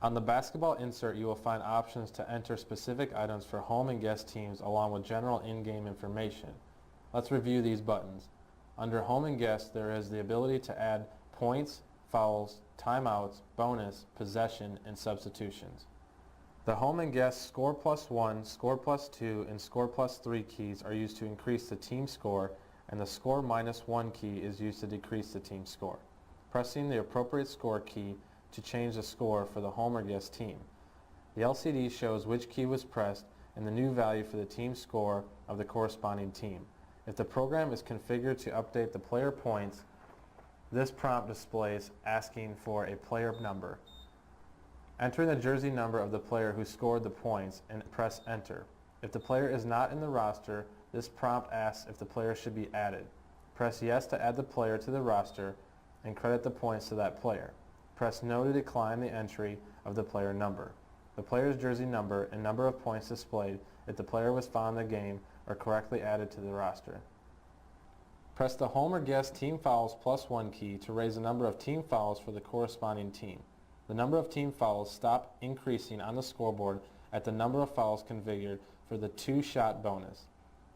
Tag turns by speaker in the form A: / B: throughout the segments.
A: On the basketball insert, you will find options to enter specific items for home and guest teams along with general in-game information. Let's review these buttons. Under home and guest, there is the ability to add points, fouls, timeouts, bonus, possession, and substitutions. The home and guest score +1, score +2, and score +3 keys are used to increase the team score, and the score -1 key is used to decrease the team score. Pressing the appropriate score key to change the score for the home or guest team. The LCD shows which key was pressed and the new value for the team score of the corresponding team. If the program is configured to update the player points, this prompt displays asking for a player number. Enter the jersey number of the player who scored the points and press enter. If the player is not in the roster, this prompt asks if the player should be added. Press yes to add the player to the roster and credit the points to that player. Press no to decline the entry of the player number. The player's jersey number and number of points displayed if the player was found in the game are correctly added to the roster. Press the home or guest team fouls +1 key to raise the number of team fouls for the corresponding team. The number of team fouls stop increasing on the scoreboard at the number of fouls configured for the 2-shot bonus.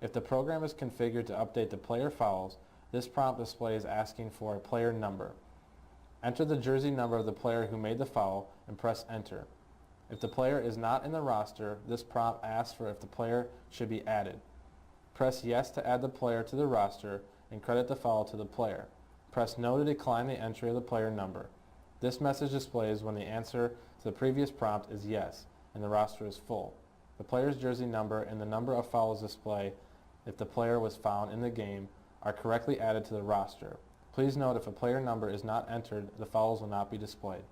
A: If the program is configured to update the player fouls, this prompt displays asking for a player number. Enter the jersey number of the player who made the foul and press enter. If the player is not in the roster, this prompt asks for if the player should be added. Press yes to add the player to the roster and credit the foul to the player. Press no to decline the entry of the player number. This message displays when the answer to the previous prompt is yes and the roster is full. The player's jersey number and the number of fouls display if the player was found in the game are correctly added to the roster. Please note if a player number is not entered, the fouls will not be displayed.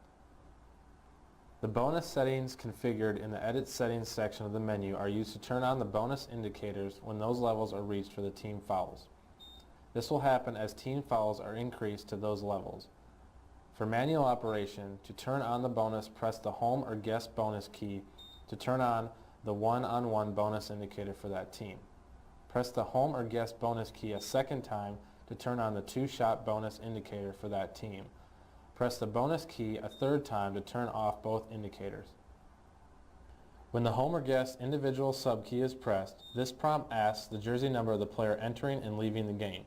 A: The bonus settings configured in the Edit Settings section of the menu are used to turn on the bonus indicators when those levels are reached for the team fouls. This will happen as team fouls are increased to those levels. For manual operation, to turn on the bonus, press the home or guest bonus key to turn on the one-on-one bonus indicator for that team. Press the home or guest bonus key a second time to turn on the 2-shot bonus indicator for that team. Press the bonus key a third time to turn off both indicators. When the home or guest individual sub key is pressed, this prompt asks the jersey number of the player entering and leaving the game.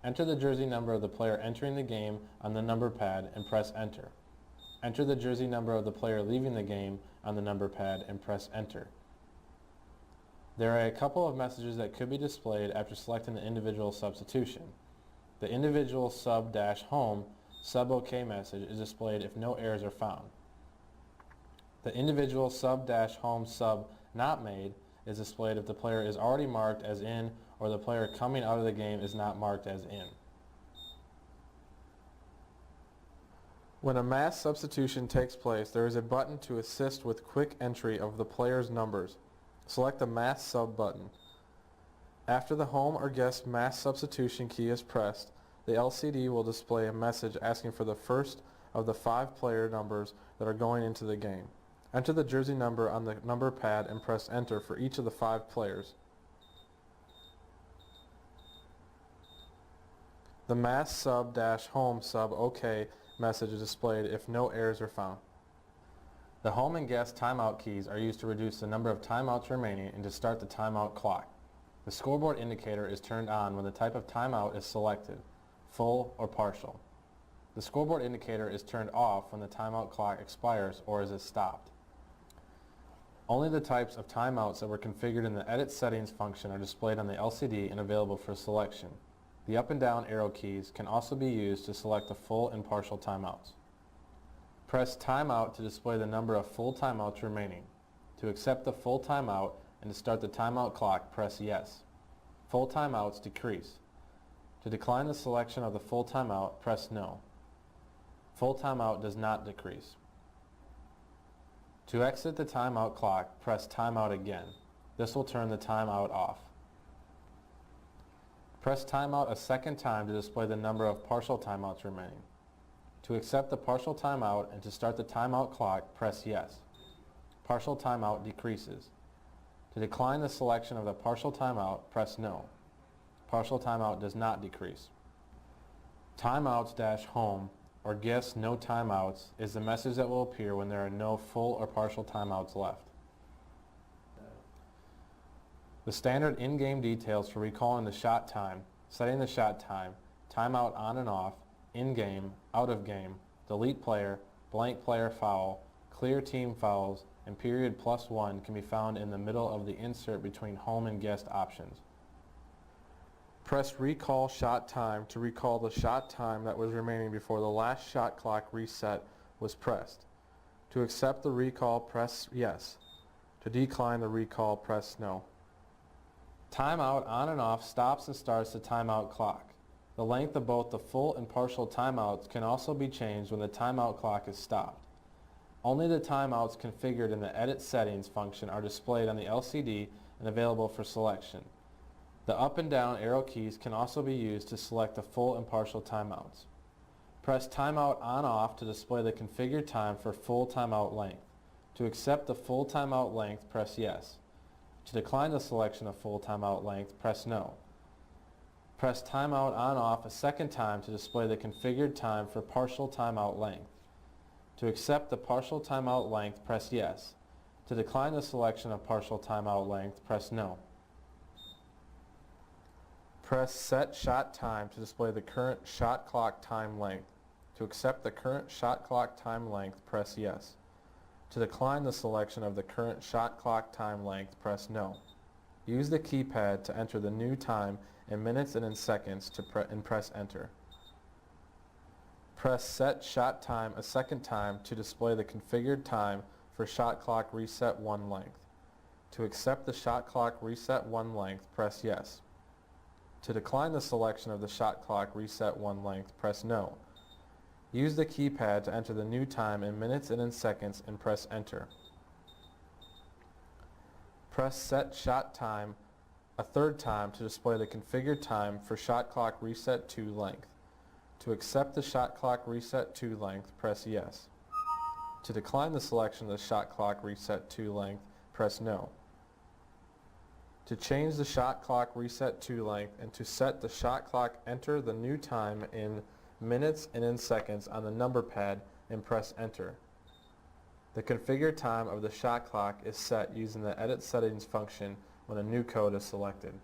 A: Enter the jersey number of the player entering the game on the number pad and press enter. Enter the jersey number of the player leaving the game on the number pad and press enter. There are a couple of messages that could be displayed after selecting the individual substitution. The individual sub-home sub OK message is displayed if no errors are found. The individual sub-home sub not made is displayed if the player is already marked as in or the player coming out of the game is not marked as in. When a mass substitution takes place, there is a button to assist with quick entry of the player's numbers. Select the mass sub button. After the home or guest mass substitution key is pressed, the LCD will display a message asking for the first of the 5 player numbers that are going into the game. Enter the jersey number on the number pad and press enter for each of the 5 players. The mass sub-home sub OK message is displayed if no errors are found. The home and guest timeout keys are used to reduce the number of timeouts remaining and to start the timeout clock. The scoreboard indicator is turned on when the type of timeout is selected, full or partial. The scoreboard indicator is turned off when the timeout clock expires or is stopped. Only the types of timeouts that were configured in the Edit Settings function are displayed on the LCD and available for selection. The up and down arrow keys can also be used to select the full and partial timeouts. Press Timeout to display the number of full timeouts remaining. To accept the full timeout and to start the timeout clock, press Yes. Full timeouts decrease. To decline the selection of the full timeout, press No. Full timeout does not decrease. To exit the timeout clock, press Timeout again. This will turn the timeout off. Press Timeout a second time to display the number of partial timeouts remaining. To accept the partial timeout and to start the timeout clock, press Yes. Partial timeout decreases. To decline the selection of the partial timeout, press No. Partial timeout does not decrease. Timeouts-home or guess no timeouts is the message that will appear when there are no full or partial timeouts left. The standard in-game details for recalling the shot time, setting the shot time, timeout on and off, in-game, out of game, delete player, blank player foul, clear team fouls, and period +1 can be found in the middle of the insert between home and guest options. Press recall shot time to recall the shot time that was remaining before the last shot clock reset was pressed. To accept the recall, press yes. To decline the recall, press no. Timeout on and off stops and starts the timeout clock. The length of both the full and partial timeouts can also be changed when the timeout clock is stopped. Only the timeouts configured in the Edit Settings function are displayed on the LCD and available for selection. The up and down arrow keys can also be used to select the full and partial timeouts. Press Timeout on/off to display the configured time for full timeout length. To accept the full timeout length, press yes. To decline the selection of full timeout length, press no. Press Timeout on/off a second time to display the configured time for partial timeout length. To accept the partial timeout length, press yes. To decline the selection of partial timeout length, press no. Press Set Shot Time to display the current shot clock time length. To accept the current shot clock time length, press yes. To decline the selection of the current shot clock time length, press no. Use the keypad to enter the new time in minutes and in seconds and press enter. Press Set Shot Time a second time to display the configured time for Shot Clock Reset 1 length. To accept the Shot Clock Reset 1 length, press yes. To decline the selection of the Shot Clock Reset 1 length, press no. Use the keypad to enter the new time in minutes and in seconds and press enter. Press Set Shot Time a third time to display the configured time for Shot Clock Reset 2 length. To accept the Shot Clock Reset 2 length, press yes. To decline the selection of the Shot Clock Reset 2 length, press no. To change the Shot Clock Reset 2 length and to set the shot clock, enter the new time in minutes and in seconds on the number pad and press enter. The configured time of the shot clock is set using the Edit Settings function when a new code is selected.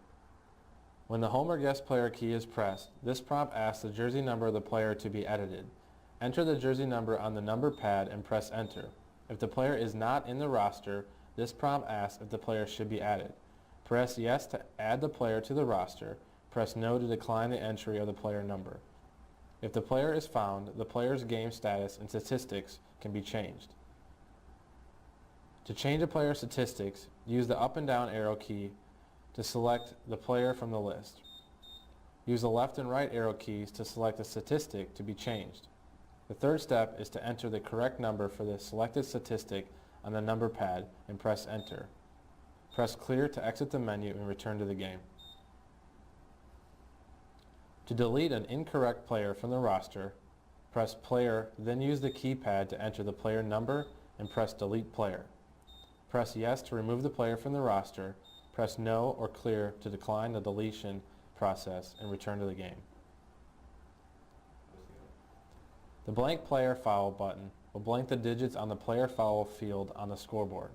A: When the home or guest player key is pressed, this prompt asks the jersey number of the player to be edited. Enter the jersey number on the number pad and press enter. If the player is not in the roster, this prompt asks if the player should be added. Press yes to add the player to the roster. Press no to decline the entry of the player number. If the player is found, the player's game status and statistics can be changed. To change a player's statistics, use the up and down arrow key to select the player from the list. Use the left and right arrow keys to select the statistic to be changed. The third step is to enter the correct number for the selected statistic on the number pad and press enter. Press clear to exit the menu and return to the game. To delete an incorrect player from the roster, press player, then use the keypad to enter the player number and press delete player. Press yes to remove the player from the roster, press no or clear to decline the deletion process and return to the game. The blank player foul button will blank the digits on the player foul field on the scoreboard.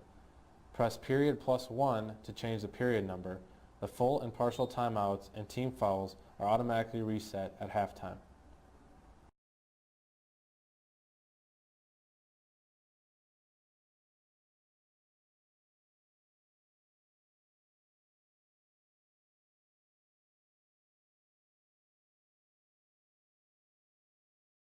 A: Press period +1 to change the period number. The full and partial timeouts and team fouls are automatically reset at halftime.